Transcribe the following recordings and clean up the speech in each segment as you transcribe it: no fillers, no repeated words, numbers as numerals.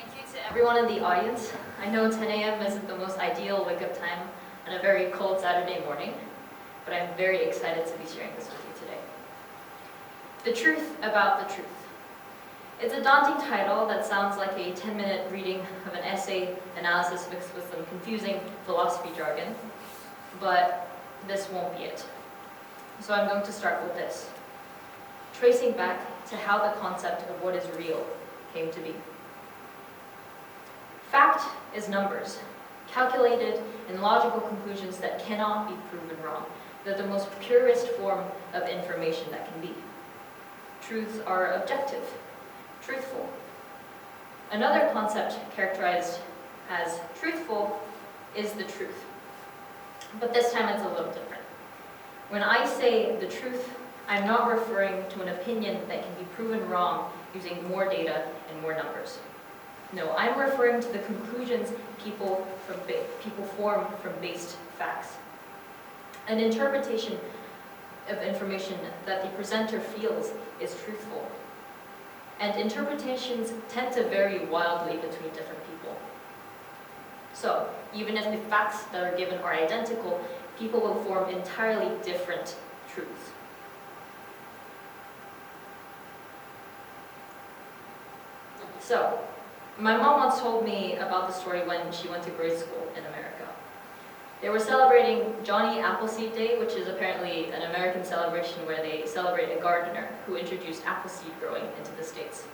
Thank you to everyone in the audience. I know 10 a.m. isn't the most ideal wake-up time on a very cold Saturday morning, but I'm very excited to be sharing this with you today. The truth about the truth. It's a daunting title that sounds like a 10-minute reading of an essay analysis mixed with some confusing philosophy jargon, but this won't be it. So I'm going to start with this, tracing back to how the concept of what is real came to be. Fact is numbers, calculated in logical conclusions that cannot be proven wrong. They're the most purest form of information that can be. Truths are objective, truthful. Another concept characterized as truthful is the truth. But this time it's a little different. When I say the truth, I'm not referring to an opinion that can be proven wrong using more data and more numbers. No, I'm referring to the conclusions people form from based facts. An interpretation of information that the presenter feels is truthful. And interpretations tend to vary wildly between different people. So, even if the facts that are given are identical, people will form entirely different truths. So, my mom once told me about the story when she went to grade school in America. They were celebrating Johnny Appleseed Day, which is apparently an American celebration where they celebrate a gardener who introduced appleseed growing into the States.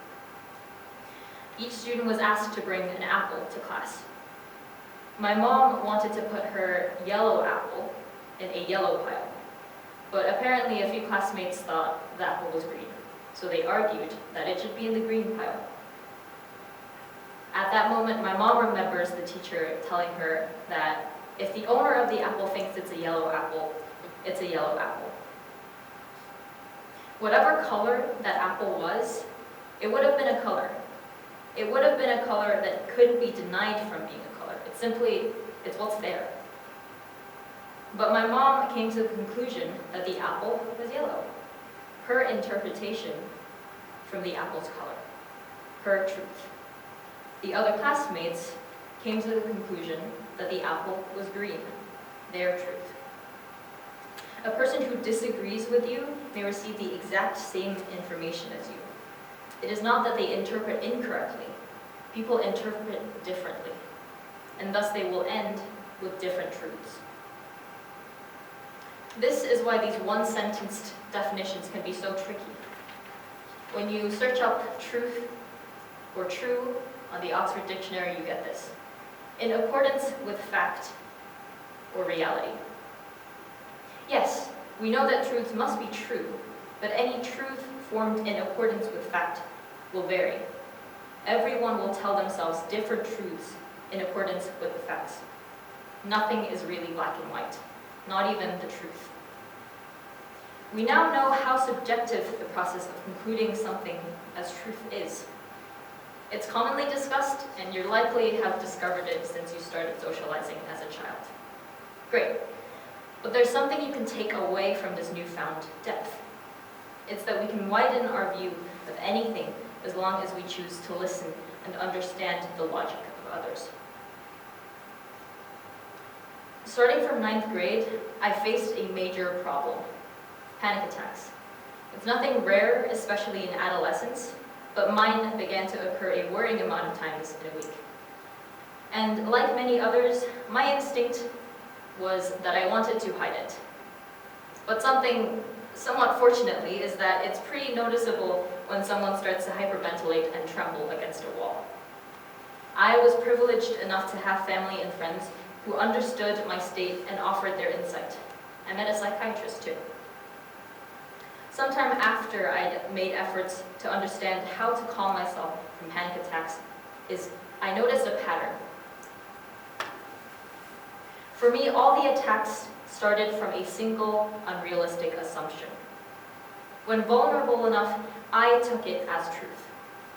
Each student was asked to bring an apple to class. My mom wanted to put her yellow apple in a yellow pile, but apparently a few classmates thought the apple was green, so they argued that it should be in the green pile. At that moment, my mom remembers the teacher telling her that if the owner of the apple thinks it's a yellow apple, it's a yellow apple. Whatever color that apple was, it would have been a color. It would have been a color that couldn't be denied from being a color. It's what's there. But my mom came to the conclusion that the apple was yellow. Her interpretation from the apple's color. Her truth. The other classmates came to the conclusion that the apple was green, their truth. A person who disagrees with you may receive the exact same information as you. It is not that they interpret incorrectly. People interpret differently, and thus they will end with different truths. This is why these one-sentence definitions can be so tricky. When you search up truth or true on the Oxford Dictionary, you get this: in accordance with fact or reality. Yes, we know that truths must be true, but any truth formed in accordance with fact will vary. Everyone will tell themselves different truths in accordance with the facts. Nothing is really black and white, not even the truth. We now know how subjective the process of concluding something as truth is. It's commonly discussed, and you likely have discovered it since you started socializing as a child. Great. But there's something you can take away from this newfound depth. It's that we can widen our view of anything as long as we choose to listen and understand the logic of others. Starting from 9th grade, I faced a major problem: panic attacks. It's nothing rare, especially in adolescence, but mine began to occur a worrying amount of times in a week. And like many others, my instinct was that I wanted to hide it. But something, somewhat fortunately, is that it's pretty noticeable when someone starts to hyperventilate and tremble against a wall. I was privileged enough to have family and friends who understood my state and offered their insight. I met a psychiatrist too. Sometime after I'd made efforts to understand how to calm myself from panic attacks, I noticed a pattern. For me, all the attacks started from a single unrealistic assumption. When vulnerable enough, I took it as truth.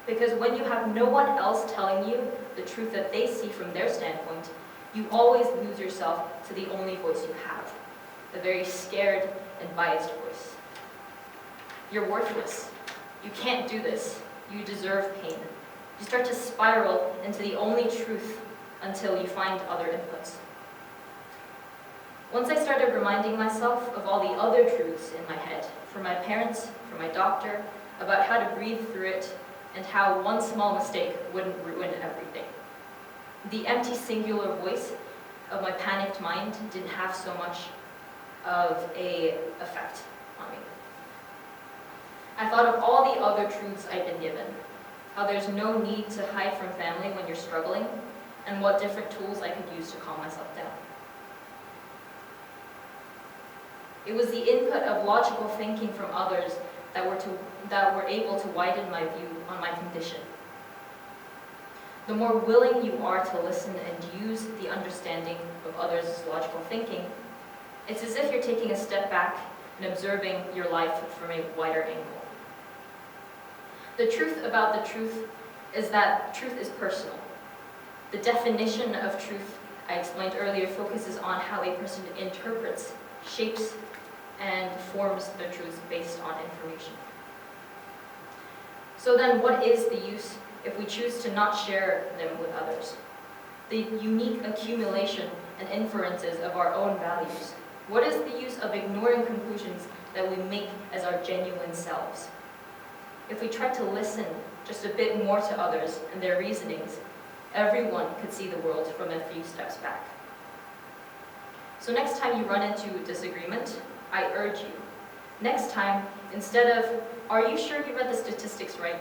Because when you have no one else telling you the truth that they see from their standpoint, you always lose yourself to the only voice you have, a very scared and biased voice. You're worthless. You can't do this. You deserve pain. You start to spiral into the only truth until you find other inputs. Once I started reminding myself of all the other truths in my head, from my parents, from my doctor, about how to breathe through it, and how one small mistake wouldn't ruin everything. The empty singular voice of my panicked mind didn't have so much of an effect on me. I thought of all the other truths I'd been given, how there's no need to hide from family when you're struggling, and what different tools I could use to calm myself down. It was the input of logical thinking from others that were able to widen my view on my condition. The more willing you are to listen and use the understanding of others' logical thinking, it's as if you're taking a step back and observing your life from a wider angle. The truth about the truth is that truth is personal. The definition of truth I explained earlier focuses on how a person interprets, shapes, and forms the truths based on information. So then what is the use if we choose to not share them with others? The unique accumulation and inferences of our own values. What is the use of ignoring conclusions that we make as our genuine selves? If we try to listen just a bit more to others and their reasonings, everyone could see the world from a few steps back. So next time you run into a disagreement, I urge you, next time, instead of, "Are you sure you read the statistics right?"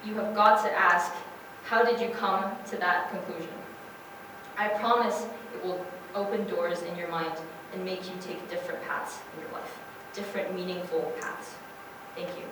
you have got to ask, "How did you come to that conclusion?" I promise it will open doors in your mind and make you take different paths in your life, different meaningful paths. Thank you.